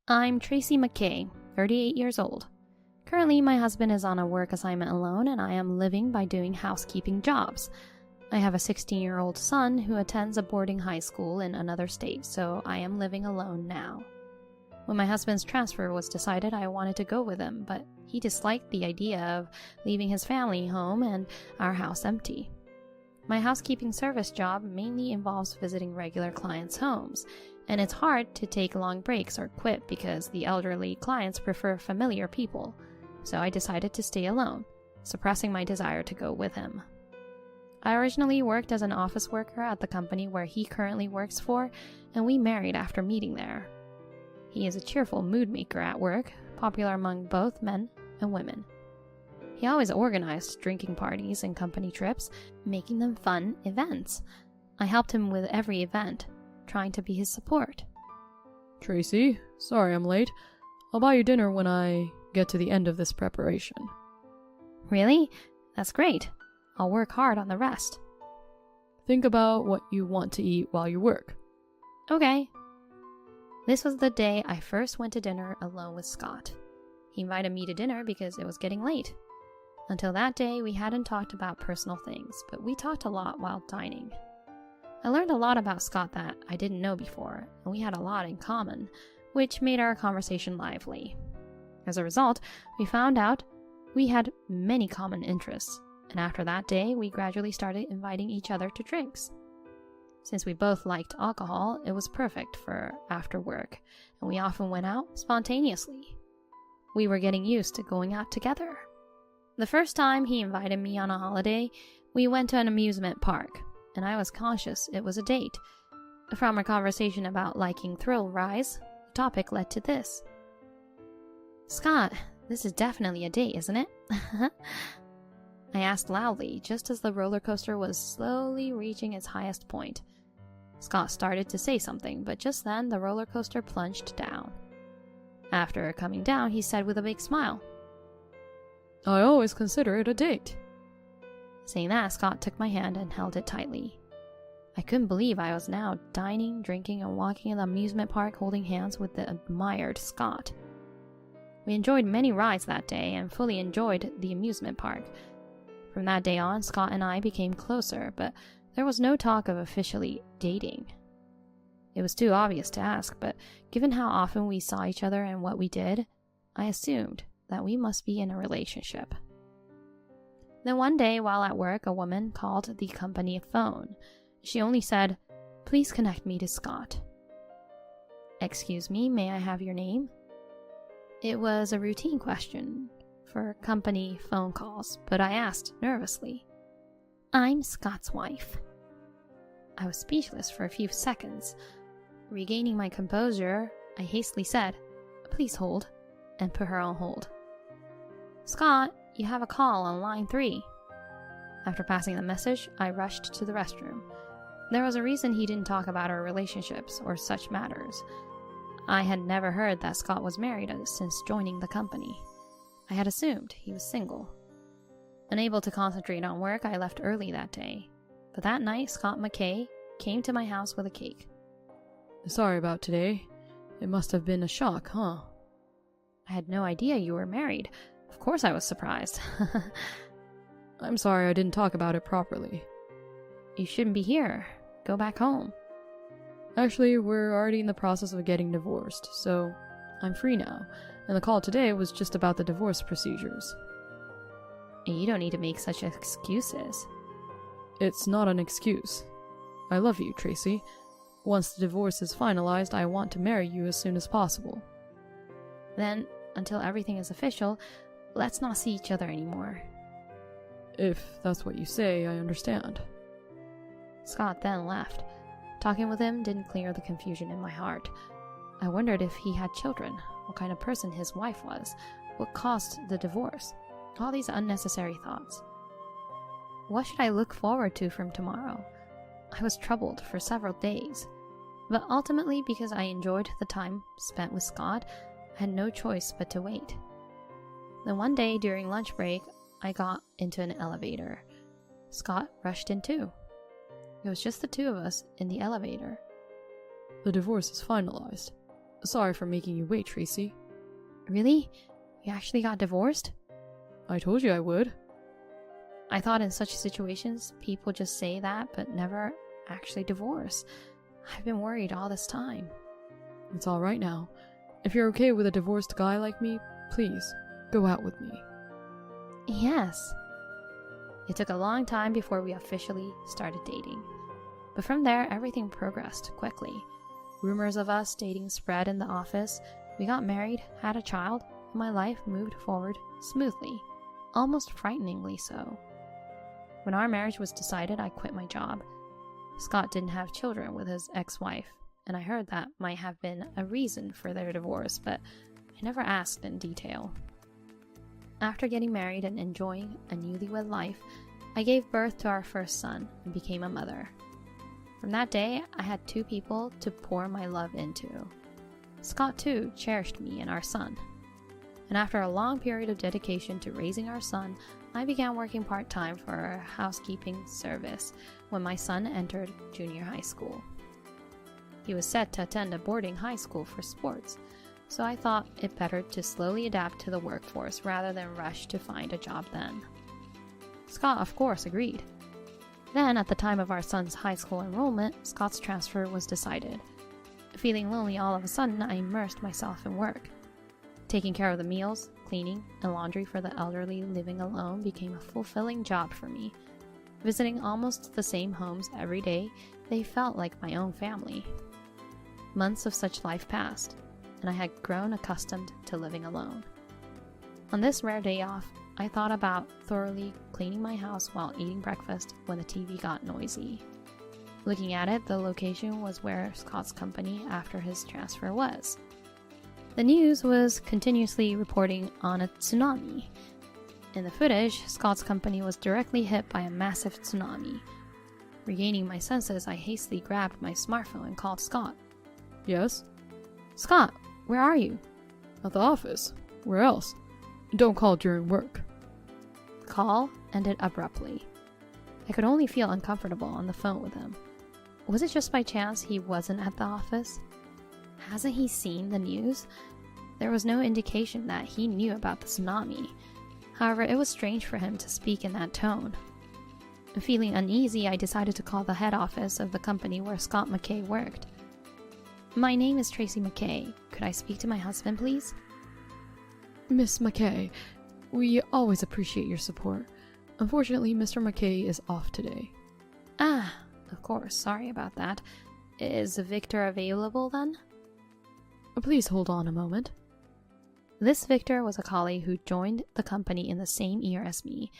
I'm Tracy McKay, 38 years old. Currently, my husband is on a work assignment alone, and I am living by doing housekeeping jobs. I have a 16-year-old son who attends a boarding high school in another state, so I am living alone now. When my husband's transfer was decided, I wanted to go with him, but he disliked the idea of leaving his family home and our house empty. My housekeeping service job mainly involves visiting regular clients' homes, and it's hard to take long breaks or quit because the elderly clients prefer familiar people, so I decided to stay alone, suppressing my desire to go with him. I originally worked as an office worker at the company where he currently works for, and we married after meeting there. He is a cheerful mood maker at work, popular among both men and women. He always organized drinking parties and company trips, making them fun events. I helped him with every event, trying to be his support. Tracy, sorry I'm late. I'll buy you dinner when I get to the end of this preparation. Really? That's great. I'll work hard on the rest. Think about what you want to eat while you work. Okay. This was the day I first went to dinner alone with Scott. He invited me to dinner because it was getting late. Until that day, we hadn't talked about personal things, but we talked a lot while dining. I learned a lot about Scott that I didn't know before, and we had a lot in common, which made our conversation lively. As a result, we found out we had many common interests, and after that day, we gradually started inviting each other to drinks. Since we both liked alcohol, it was perfect for after work, and we often went out spontaneously. We were getting used to going out together. The first time he invited me on a holiday, we went to an amusement park, and I was conscious it was a date. From our conversation about liking thrill rides, the topic led to this. Scott, this is definitely a date, isn't it? I asked loudly, just as the roller coaster was slowly reaching its highest point. Scott started to say something, but just then the roller coaster plunged down. After coming down, he said with a big smile, I always consider it a date. Saying that, Scott took my hand and held it tightly. I couldn't believe I was now dining, drinking, and walking in the amusement park holding hands with the admired Scott. We enjoyed many rides that day and fully enjoyed the amusement park. From that day on, Scott and I became closer, but there was no talk of officially dating. It was too obvious to ask, but given how often we saw each other and what we did, I assumed that we must be in a relationship. Then one day while at work, a woman called the company phone. She only said, "Please connect me to Scott." Excuse me, may I have your name? It was a routine question for company phone calls, but I asked nervously, "I'm Scott's wife." I was speechless for a few seconds. Regaining my composure, I hastily said, "Please hold," and put her on hold. "Scott, you have a call on line 3. After passing the message, I rushed to the restroom. There was a reason he didn't talk about our relationships or such matters. I had never heard that Scott was married since joining the company. I had assumed he was single. Unable to concentrate on work, I left early that day. But that night, Scott McKay came to my house with a cake. Sorry about today. It must have been a shock, huh? I had no idea you were married. Of course I was surprised. I'm sorry I didn't talk about it properly. You shouldn't be here. Go back home. Actually, we're already in the process of getting divorced, so I'm free now, and the call today was just about the divorce procedures. You don't need to make such excuses. It's not an excuse. I love you, Tracy. Once the divorce is finalized, I want to marry you as soon as possible. Then, until everything is official, let's not see each other anymore. If that's what you say, I understand. Scott then left. Talking with him didn't clear the confusion in my heart. I wondered if he had children, what kind of person his wife was, what caused the divorce. All these unnecessary thoughts. What should I look forward to from tomorrow? I was troubled for several days, but ultimately because I enjoyed the time spent with Scott, I had no choice but to wait. Then one day during lunch break, I got into an elevator. Scott rushed in too. It was just the two of us in the elevator. The divorce is finalized. Sorry for making you wait, Tracy. Really? You actually got divorced? I told you I would. I thought in such situations, people just say that, but never actually divorce. I've been worried all this time. It's all right now. If you're okay with a divorced guy like me, please, go out with me. Yes. It took a long time before we officially started dating. But from there, everything progressed quickly. Rumors of us dating spread in the office. We got married, had a child, and my life moved forward smoothly, almost frighteningly so. When our marriage was decided, I quit my job. Scott didn't have children with his ex-wife, and I heard that might have been a reason for their divorce, but I never asked in detail. After getting married and enjoying a newlywed life, I gave birth to our first son and became a mother. From that day, I had 2 people to pour my love into. Scott, too, cherished me and our son. And after a long period of dedication to raising our son, I began working part-time for a housekeeping service when my son entered junior high school. He was set to attend a boarding high school for sports, so I thought it better to slowly adapt to the workforce rather than rush to find a job then. Scott, of course, agreed. Then, at the time of our son's high school enrollment, Scott's transfer was decided. Feeling lonely all of a sudden, I immersed myself in work. Taking care of the meals, cleaning, and laundry for the elderly living alone became a fulfilling job for me. Visiting almost the same homes every day, they felt like my own family. Months of such life passed, and I had grown accustomed to living alone. On this rare day off, I thought about thoroughly cleaning my house while eating breakfast when the TV got noisy. Looking at it, the location was where Scott's company after his transfer was. The news was continuously reporting on a tsunami. In the footage, Scott's company was directly hit by a massive tsunami. Regaining my senses, I hastily grabbed my smartphone and called Scott. Yes? Scott, where are you? At the office. Where else? Don't call during work. The call ended abruptly. I could only feel uncomfortable on the phone with him. Was it just by chance he wasn't at the office? Hasn't he seen the news? There was no indication that he knew about the tsunami. However, it was strange for him to speak in that tone. Feeling uneasy, I decided to call the head office of the company where Scott McKay worked. My name is Tracy McKay. Could I speak to my husband, please? Miss McKay, we always appreciate your support. Unfortunately, Mr. McKay is off today. Ah, of course. Sorry about that. Is Victor available then? Please hold on a moment. This Victor was a colleague who joined the company in the same year as me.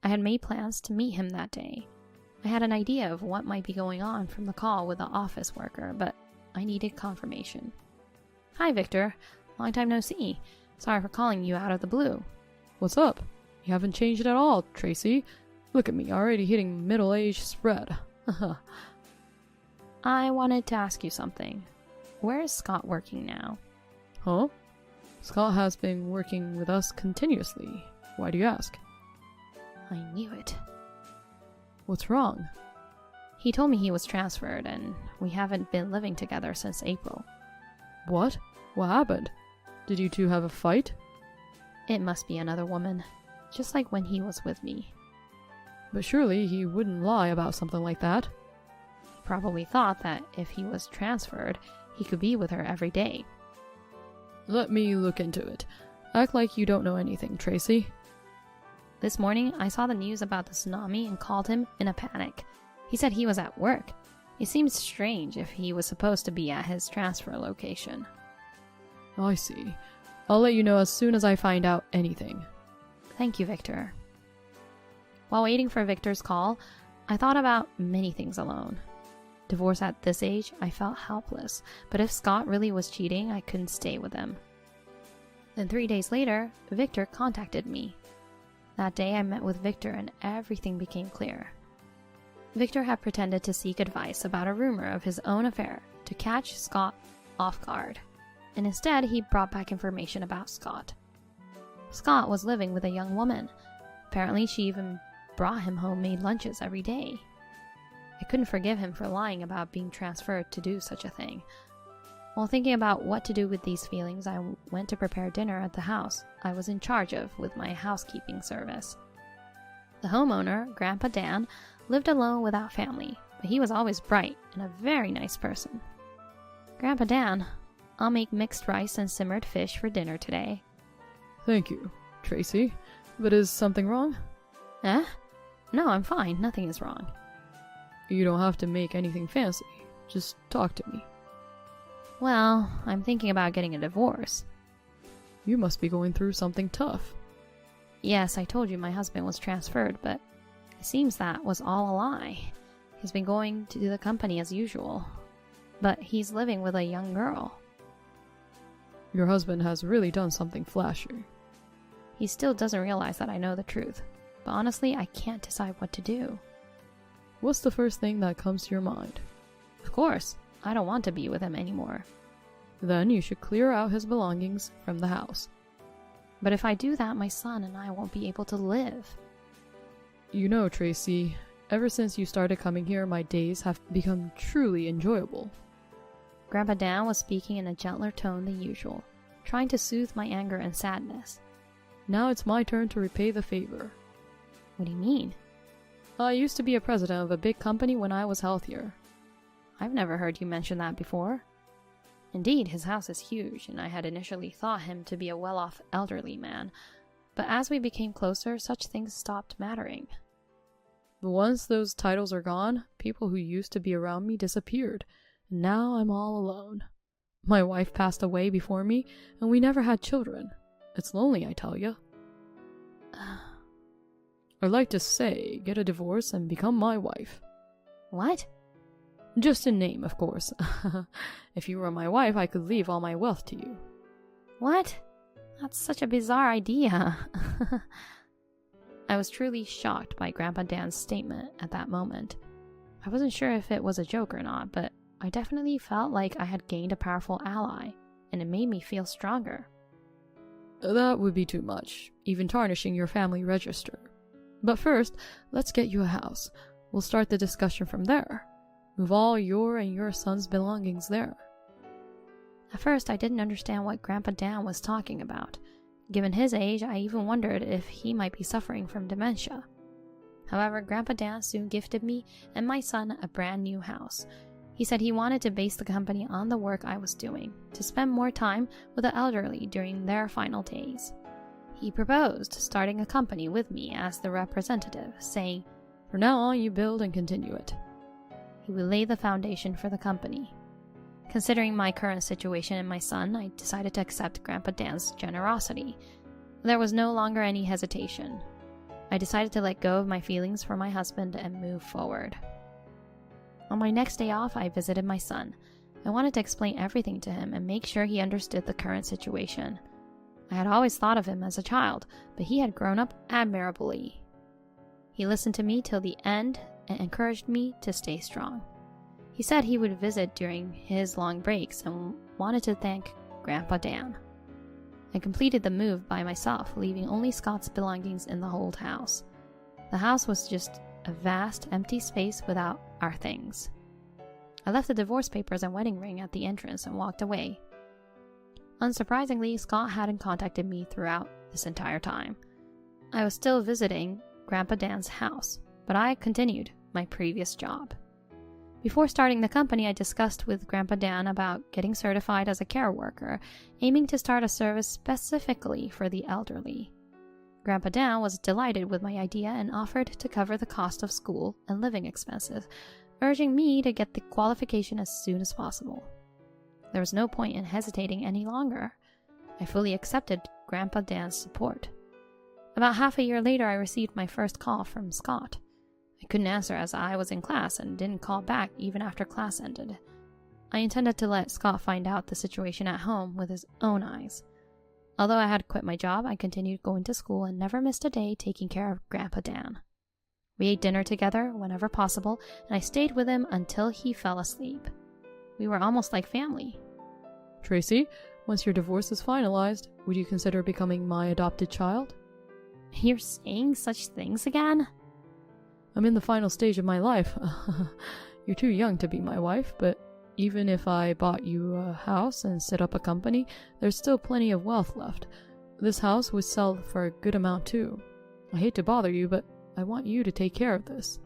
I had made plans to meet him that day. I had an idea of what might be going on from the call with the office worker, but I needed confirmation. Hi, Victor. Long time no see. Sorry for calling you out of the blue. What's up? You haven't changed at all, Tracy. Look at me, already hitting middle-age spread. I wanted to ask you something. Where is Scott working now? Huh? Scott has been working with us continuously. Why do you ask? I knew it. What's wrong? He told me he was transferred, and we haven't been living together since April. What? What happened? Did you two have a fight? It must be another woman, just like when he was with me. But surely he wouldn't lie about something like that. Probably thought that if he was transferred, he could be with her every day. Let me look into it. Act like you don't know anything, Tracy. This morning, I saw the news about the tsunami and called him in a panic. He said he was at work. It seemed strange if he was supposed to be at his transfer location. I see. I'll let you know as soon as I find out anything. Thank you, Victor. While waiting for Victor's call, I thought about many things alone. Divorced at this age, I felt helpless, but if Scott really was cheating, I couldn't stay with him. Then 3 days later, Victor contacted me. That day I met with Victor and everything became clear. Victor had pretended to seek advice about a rumor of his own affair to catch Scott off guard, and instead he brought back information about Scott. Scott was living with a young woman. Apparently she even brought him homemade lunches every day. I couldn't forgive him for lying about being transferred to do such a thing. While thinking about what to do with these feelings, I went to prepare dinner at the house I was in charge of with my housekeeping service. The homeowner, Grandpa Dan, lived alone without family, but he was always bright and a very nice person. "Grandpa Dan, I'll make mixed rice and simmered fish for dinner today." Thank you, Tracy. But is something wrong? Eh? No, I'm fine. Nothing is wrong. You don't have to make anything fancy. Just talk to me. Well, I'm thinking about getting a divorce. You must be going through something tough. Yes, I told you my husband was transferred, but it seems that was all a lie. He's been going to the company as usual, but he's living with a young girl. Your husband has really done something flashy. He still doesn't realize that I know the truth, but honestly, I can't decide what to do. What's the first thing that comes to your mind? Of course, I don't want to be with him anymore. Then you should clear out his belongings from the house. But if I do that, my son and I won't be able to live. You know, Tracy, ever since you started coming here, my days have become truly enjoyable. Grandpa Dan was speaking in a gentler tone than usual, trying to soothe my anger and sadness. Now it's my turn to repay the favor. What do you mean? I used to be a president of a big company when I was healthier. I've never heard you mention that before. Indeed, his house is huge, and I had initially thought him to be a well-off elderly man, but as we became closer, such things stopped mattering. But once those titles are gone, people who used to be around me disappeared, and now I'm all alone. My wife passed away before me, and we never had children. It's lonely, I tell you. I'd like to say, get a divorce and become my wife. What? Just in name, of course. If you were my wife, I could leave all my wealth to you. What? That's such a bizarre idea. I was truly shocked by Grandpa Dan's statement at that moment. I wasn't sure if it was a joke or not, but I definitely felt like I had gained a powerful ally, and it made me feel stronger. That would be too much, even tarnishing your family register. But first, let's get you a house. We'll start the discussion from there. Move all your and your son's belongings there. At first, I didn't understand what Grandpa Dan was talking about. Given his age, I even wondered if he might be suffering from dementia. However, Grandpa Dan soon gifted me and my son a brand new house. He said he wanted to base the company on the work I was doing, to spend more time with the elderly during their final days. He proposed starting a company with me as the representative, saying, "From now on, you build and continue it." He would lay the foundation for the company. Considering my current situation and my son, I decided to accept Grandpa Dan's generosity. There was no longer any hesitation. I decided to let go of my feelings for my husband and move forward. On my next day off, I visited my son. I wanted to explain everything to him and make sure he understood the current situation. I had always thought of him as a child, but he had grown up admirably. He listened to me till the end and encouraged me to stay strong. He said he would visit during his long breaks and wanted to thank Grandpa Dan. I completed the move by myself, leaving only Scott's belongings in the old house. The house was just a vast, empty space without our things. I left the divorce papers and wedding ring at the entrance and walked away. Unsurprisingly, Scott hadn't contacted me throughout this entire time. I was still visiting Grandpa Dan's house, but I continued my previous job. Before starting the company, I discussed with Grandpa Dan about getting certified as a care worker, aiming to start a service specifically for the elderly. Grandpa Dan was delighted with my idea and offered to cover the cost of school and living expenses, urging me to get the qualification as soon as possible. There was no point in hesitating any longer. I fully accepted Grandpa Dan's support. About half a year later, I received my first call from Scott. I couldn't answer as I was in class and didn't call back even after class ended. I intended to let Scott find out the situation at home with his own eyes. Although I had quit my job, I continued going to school and never missed a day taking care of Grandpa Dan. We ate dinner together whenever possible, and I stayed with him until he fell asleep. We were almost like family. Tracy, once your divorce is finalized, would you consider becoming my adopted child? You're saying such things again? I'm in the final stage of my life. You're too young to be my wife, but Even if I bought you a house and set up a company, there's still plenty of wealth left. This house would sell for a good amount too. I hate to bother you, but I want you to take care of this.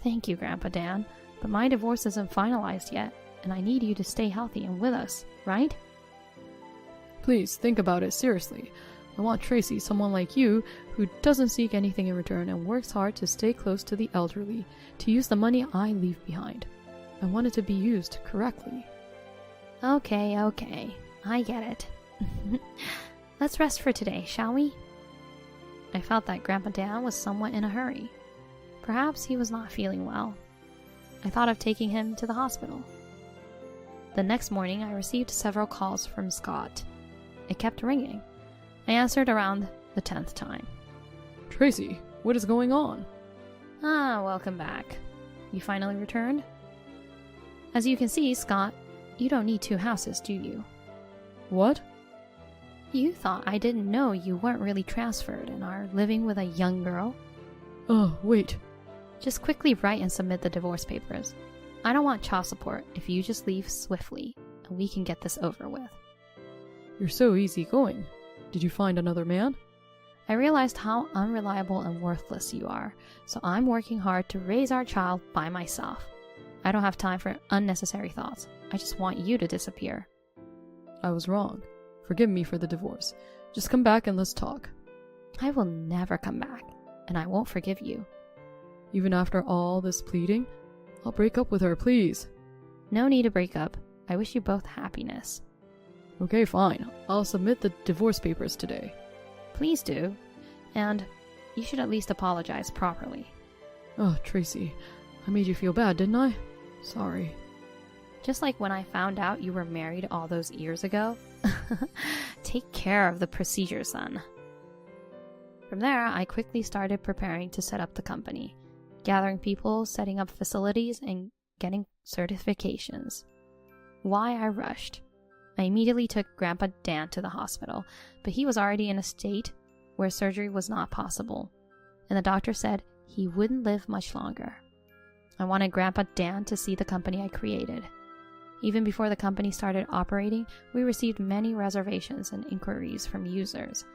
Thank you, Grandpa Dan, but my divorce isn't finalized yet, and I need you to stay healthy and with us, right? Please, think about it seriously. I want Tracy, someone like you, who doesn't seek anything in return and works hard to stay close to the elderly, to use the money I leave behind. I want it to be used correctly. Okay, I get it. Let's rest for today, shall we? I felt that Grandpa Dan was somewhat in a hurry. Perhaps he was not feeling well. I thought of taking him to the hospital. The next morning, I received several calls from Scott. It kept ringing. I answered around the 10th time. Tracy, what is going on? Welcome back. You finally returned? As you can see, Scott, you don't need 2 houses, do you? What? You thought I didn't know you weren't really transferred and are living with a young girl? Oh, wait. Just quickly write and submit the divorce papers. I don't want child support if you just leave swiftly, and we can get this over with. You're so easygoing. Did you find another man? I realized how unreliable and worthless you are, so I'm working hard to raise our child by myself. I don't have time for unnecessary thoughts. I just want you to disappear. I was wrong. Forgive me for the divorce. Just come back and let's talk. I will never come back, and I won't forgive you. Even after all this pleading? I'll break up with her, please. No need to break up. I wish you both happiness. Okay, fine. I'll submit the divorce papers today. Please do. And you should at least apologize properly. Oh, Tracy. I made you feel bad, didn't I? Sorry. Just like when I found out you were married all those years ago. Take care of the procedure, son. From there, I quickly started preparing to set up the company, gathering people, setting up facilities, and getting certifications. Why I rushed? I immediately took Grandpa Dan to the hospital, but he was already in a state where surgery was not possible, and the doctor said he wouldn't live much longer. I wanted Grandpa Dan to see the company I created. Even before the company started operating, we received many reservations and inquiries from users.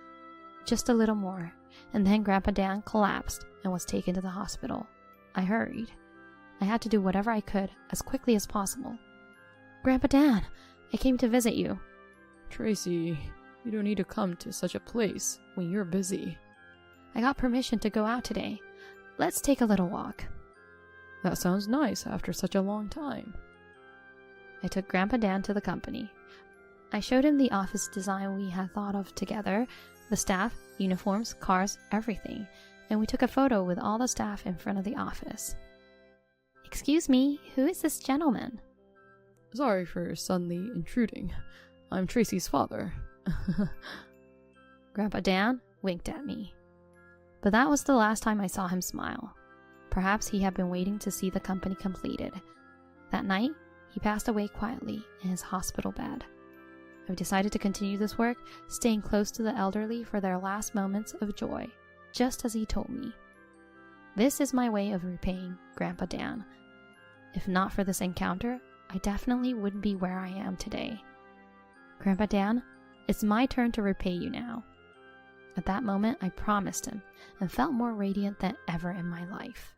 Just a little more, and then Grandpa Dan collapsed and was taken to the hospital. I hurried. I had to do whatever I could as quickly as possible. Grandpa Dan, I came to visit you. Tracy, you don't need to come to such a place when you're busy. I got permission to go out today. Let's take a little walk. That sounds nice after such a long time. I took Grandpa Dan to the company. I showed him the office design we had thought of together, the staff, uniforms, cars, everything, and we took a photo with all the staff in front of the office. Excuse me, who is this gentleman? Sorry for suddenly intruding. I'm Tracy's father. Grandpa Dan winked at me. But that was the last time I saw him smile. Perhaps he had been waiting to see the company completed. That night, he passed away quietly in his hospital bed. I've decided to continue this work, staying close to the elderly for their last moments of joy, just as he told me. This is my way of repaying Grandpa Dan. If not for this encounter, I definitely wouldn't be where I am today. Grandpa Dan, it's my turn to repay you now. At that moment, I promised him and felt more radiant than ever in my life.